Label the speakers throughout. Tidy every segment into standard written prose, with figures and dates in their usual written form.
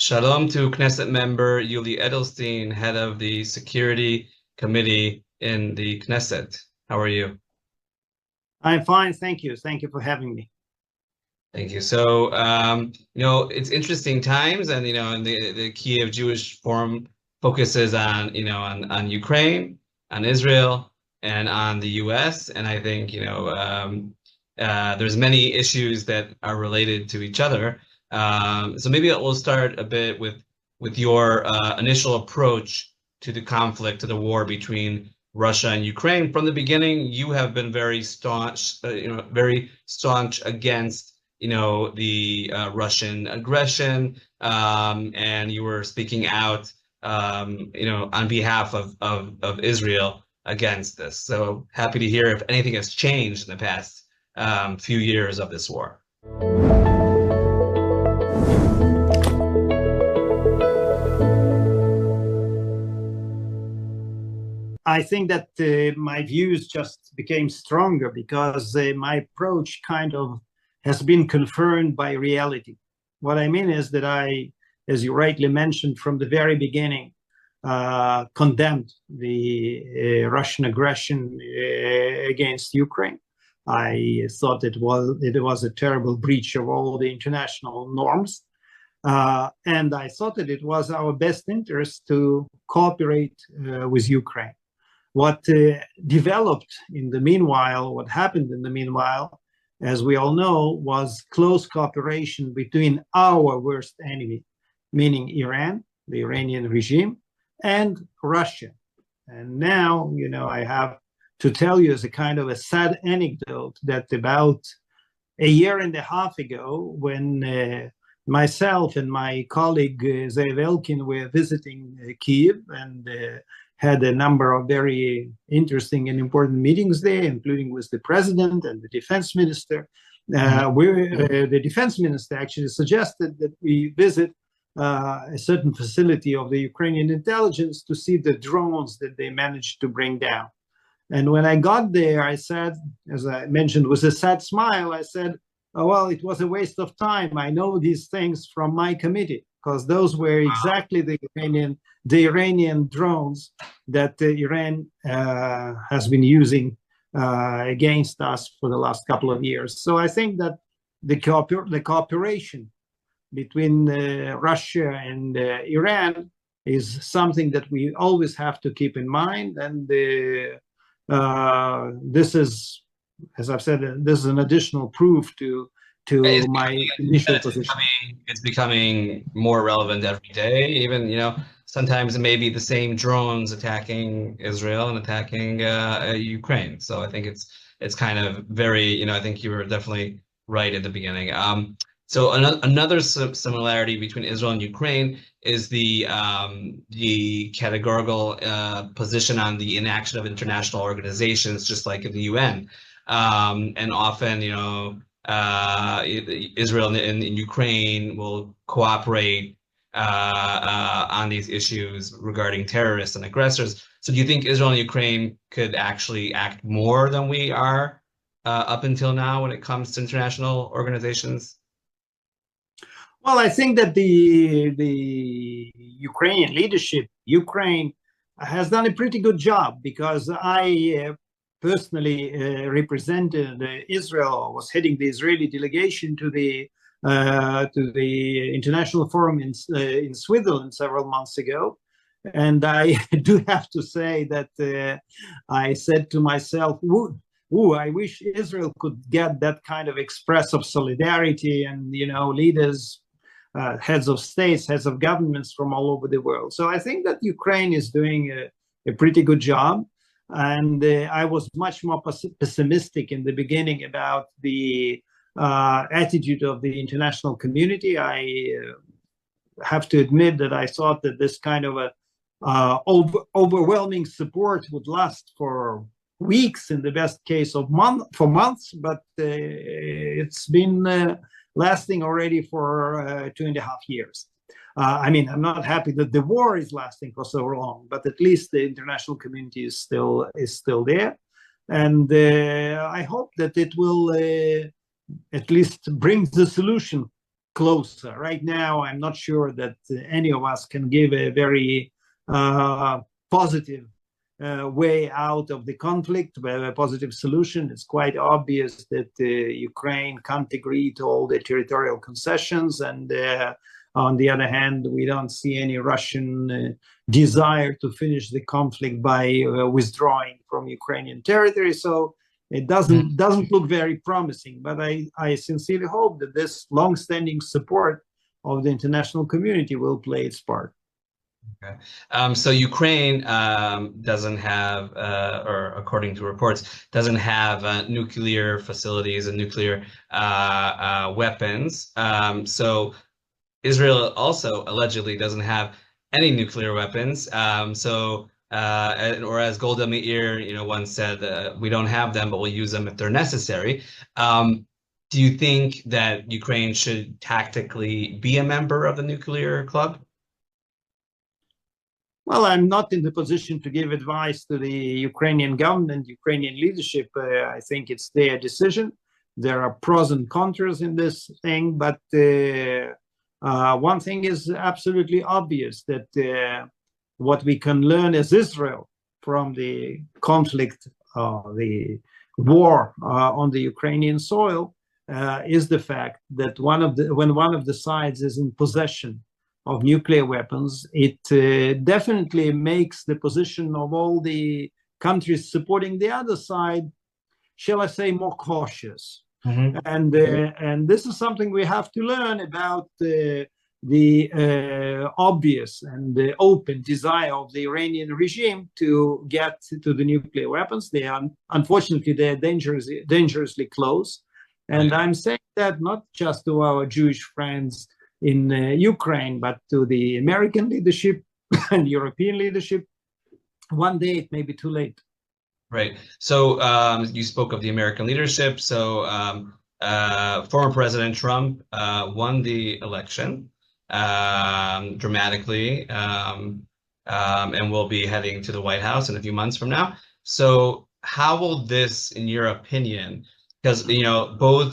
Speaker 1: Shalom to Knesset member Yuli Edelstein, head of the Security Committee in the Knesset. How are you?
Speaker 2: I'm fine, thank you. Thank you for having me.
Speaker 1: Thank you. So, it's interesting times, and and the Kyiv Jewish Forum focuses on on Ukraine, on Israel, and on the U.S. And I think there's many issues that are related to each other. So maybe we'll start a bit with your initial approach to the conflict, to the war between Russia and Ukraine. From the beginning, you have been very staunch, very staunch against the Russian aggression, and you were speaking out, on behalf of Israel against this. So happy to hear if anything has changed in the past few years of this war.
Speaker 2: I think that my views just became stronger because my approach kind of has been confirmed by reality. What I mean is that I, as you rightly mentioned from the very beginning, condemned the Russian aggression against Ukraine. I thought it was a terrible breach of all the international norms. And I thought that it was our best interest to cooperate with Ukraine. What developed in the meanwhile, what happened in the meanwhile, as we all know, was close cooperation between our worst enemy, meaning Iran, the Iranian regime, and Russia. And now, I have to tell you as a kind of a sad anecdote that about a year and a half ago, when myself and my colleague Zev Elkin were visiting Kyiv and had a number of very interesting and important meetings there, including with the president and the defense minister. The defense minister actually suggested that we visit a certain facility of the Ukrainian intelligence to see the drones that they managed to bring down. And when I got there, I said, as I mentioned, with a sad smile, I said, oh, well, it was a waste of time. I know these things from my committee, because those were exactly the Iranian drones that Iran has been using against us for the last couple of years. So I think that the cooperation between Russia and Iran is something that we always have to keep in mind. And this is, as I've said, this is an additional proof to my initial position.
Speaker 1: It's becoming more relevant every day. Even, sometimes it may be the same drones attacking Israel and attacking Ukraine. So I think it's kind of very, I think you were definitely right at the beginning. So another similarity between Israel and Ukraine is the categorical position on the inaction of international organizations, just like in the UN. And often, Israel and Ukraine will cooperate on these issues regarding terrorists and aggressors. So do you think Israel and Ukraine could actually act more than we are up until now when it comes to international organizations?
Speaker 2: Well, I think that the Ukrainian leadership, Ukraine, has done a pretty good job, because I personally represented Israel, was heading the Israeli delegation to the international forum in Switzerland several months ago. And I do have to say that I said to myself, I wish Israel could get that kind of expressive solidarity and, leaders, heads of states, heads of governments from all over the world. So I think that Ukraine is doing a pretty good job. And I was much more pessimistic in the beginning about the attitude of the international community. I have to admit that I thought that this kind of a overwhelming support would last for weeks, in the best case of months, but it's been lasting already for 2.5 years. I'm not happy that the war is lasting for so long, but at least the international community is still there, and I hope that it will at least bring the solution closer. Right now, I'm not sure that any of us can give a very positive way out of the conflict, a positive solution. It's quite obvious that Ukraine can't agree to all the territorial concessions, and on the other hand, we don't see any Russian desire to finish the conflict by withdrawing from Ukrainian territory. So it doesn't look very promising. But I sincerely hope that this long-standing support of the international community will play its part.
Speaker 1: Okay. So Ukraine doesn't have, or according to reports, doesn't have nuclear facilities and nuclear weapons. So Israel also allegedly doesn't have any nuclear weapons. Or as Golda Meir, once said, we don't have them, but we'll use them if they're necessary. Do you think that Ukraine should tactically be a member of the nuclear club?
Speaker 2: Well, I'm not in the position to give advice to the Ukrainian government, Ukrainian leadership. I think it's their decision. There are pros and cons in this thing, but one thing is absolutely obvious, that what we can learn as Israel from the conflict, the war on the Ukrainian soil, is the fact that when one of the sides is in possession of nuclear weapons, it definitely makes the position of all the countries supporting the other side, shall I say, more cautious. Mm-hmm. And this is something we have to learn about the obvious and the open desire of the Iranian regime to get to the nuclear weapons. Unfortunately, they're dangerously close. And I'm saying that not just to our Jewish friends in Ukraine, but to the American leadership and European leadership. One day it may be too late.
Speaker 1: Right. So you spoke of the American leadership. So former President Trump won the election dramatically, and will be heading to the White House in a few months from now. So how will this, in your opinion, because both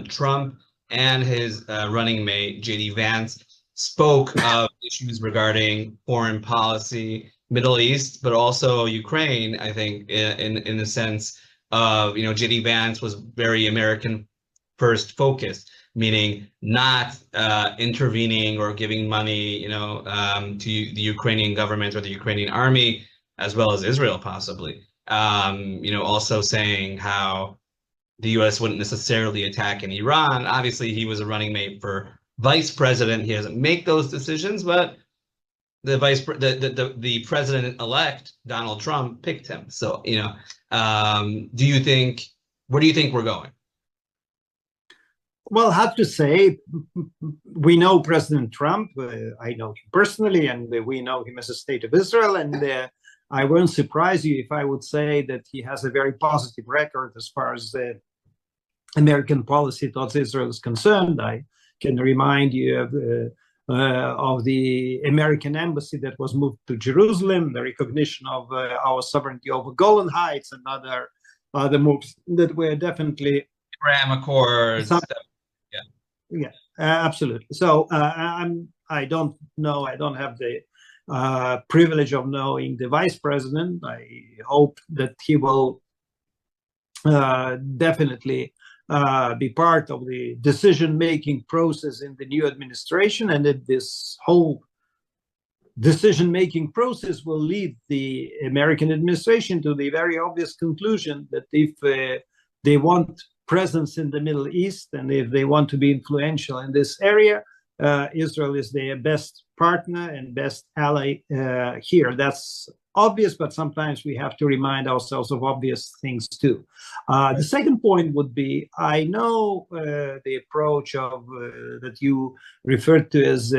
Speaker 1: Trump and his running mate, J.D. Vance, spoke of issues regarding foreign policy, Middle East, but also Ukraine, I think, in the sense of, J.D. Vance was very American first focused, meaning not intervening or giving money, to the Ukrainian government or the Ukrainian army, as well as Israel, possibly. Also saying how the U.S. wouldn't necessarily attack in Iran. Obviously, he was a running mate for vice president. He doesn't make those decisions, but the president-elect, Donald Trump, picked him. So, where do you think we're going?
Speaker 2: Well, I have to say, we know President Trump. I know him personally, and we know him as a state of Israel. And I won't surprise you if I would say that he has a very positive record as far as the American policy towards Israel is concerned. I can remind you of the American embassy that was moved to Jerusalem, the recognition of our sovereignty over Golan Heights, and other moves that were definitely
Speaker 1: Abraham Accords.
Speaker 2: Yeah, absolutely. So I don't know. I don't have the privilege of knowing the vice president. I hope that he will definitely be part of the decision-making process in the new administration, and that this whole decision-making process will lead the American administration to the very obvious conclusion that if they want presence in the Middle East and if they want to be influential in this area, Israel is their best partner and best ally here. That's obvious, but sometimes we have to remind ourselves of obvious things too. The second point would be, I know the approach of that you referred to as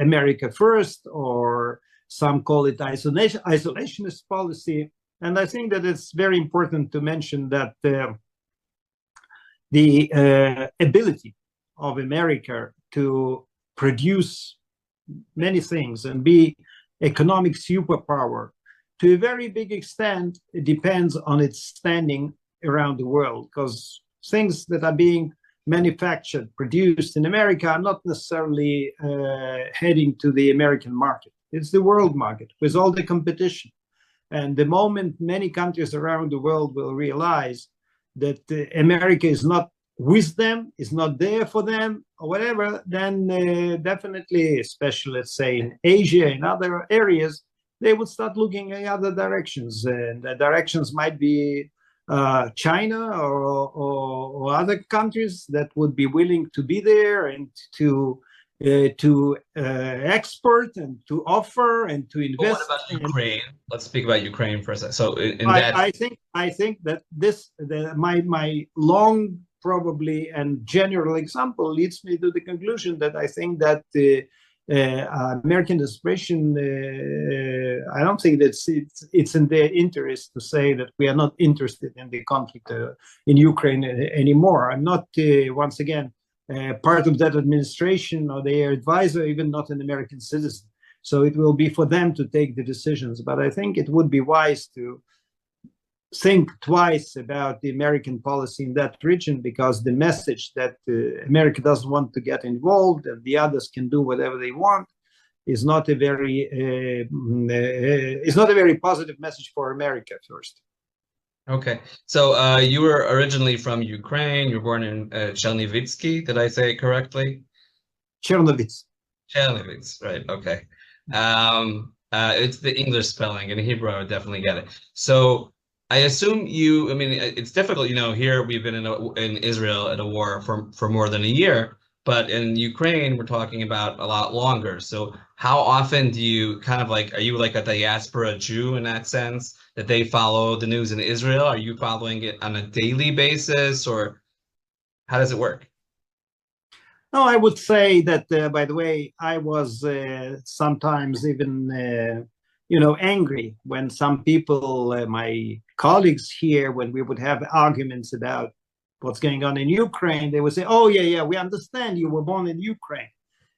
Speaker 2: America first, or some call it isolationist policy. And I think that it's very important to mention that the ability of America to produce many things and be economic superpower, to a very big extent, it depends on its standing around the world, because things that are being manufactured, produced in America are not necessarily heading to the American market. It's the world market with all the competition. And the moment many countries around the world will realize that America is not with them, is not there for them, or whatever, then definitely, especially, let's say, in Asia and other areas, they would start looking in other directions. And the directions might be China or other countries that would be willing to be there and to export and to offer and to invest.
Speaker 1: But what about Ukraine? Let's speak about Ukraine for a second. So
Speaker 2: I think that my long probably and general example leads me to the conclusion that I think that the American administration, I don't think that it's in their interest to say that we are not interested in the conflict in Ukraine anymore. I'm not, once again, part of that administration or their advisor, even not an American citizen. So it will be for them to take the decisions. But I think it would be wise to think twice about the American policy in that region, because the message that America doesn't want to get involved and the others can do whatever they want is not a very positive message for America first.
Speaker 1: Okay, so you were originally from Ukraine. You were born in Chernivtsi. Did I say it correctly?
Speaker 2: Chernovitz.
Speaker 1: Chernovitz, right? Okay. It's the English spelling. In Hebrew, I would definitely get it. So I assume you, I mean, it's difficult, here we've been in Israel at a war for more than a year, but in Ukraine, we're talking about a lot longer. So how often do you kind of are you like a diaspora Jew in that sense, that they follow the news in Israel? Are you following it on a daily basis, or how does it work?
Speaker 2: No, I would say that, by the way, I was sometimes even angry when some people, my colleagues here, when we would have arguments about what's going on in Ukraine, they would say, oh, yeah, we understand you were born in Ukraine.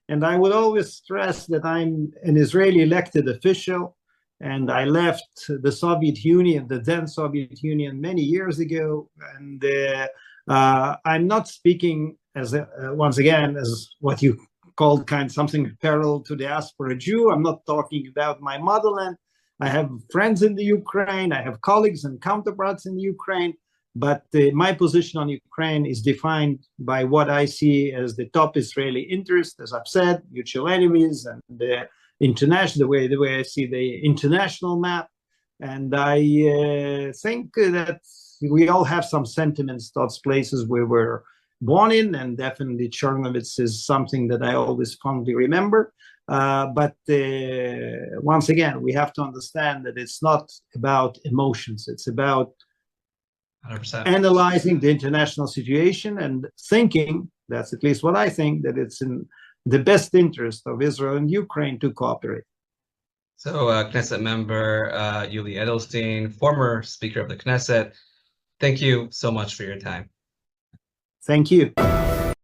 Speaker 2: And I would always stress that I'm an Israeli elected official, and I left the Soviet Union, the then Soviet Union, many years ago. And I'm not speaking as once again, as what you called something parallel to diaspora Jew. I'm not talking about my motherland. I have friends in the Ukraine. I have colleagues and counterparts in Ukraine. But my position on Ukraine is defined by what I see as the top Israeli interest, as I've said, mutual enemies, and the international, the way I see the international map. And I think that we all have some sentiments towards places where we're born in, and definitely Chernovitz is something that I always fondly remember. But once again, we have to understand that it's not about emotions. It's about
Speaker 1: 100%.
Speaker 2: Analyzing the international situation and thinking, that's at least what I think, that it's in the best interest of Israel and Ukraine to cooperate.
Speaker 1: So Knesset member Yuli Edelstein, former Speaker of the Knesset, thank you so much for your time.
Speaker 2: Thank you.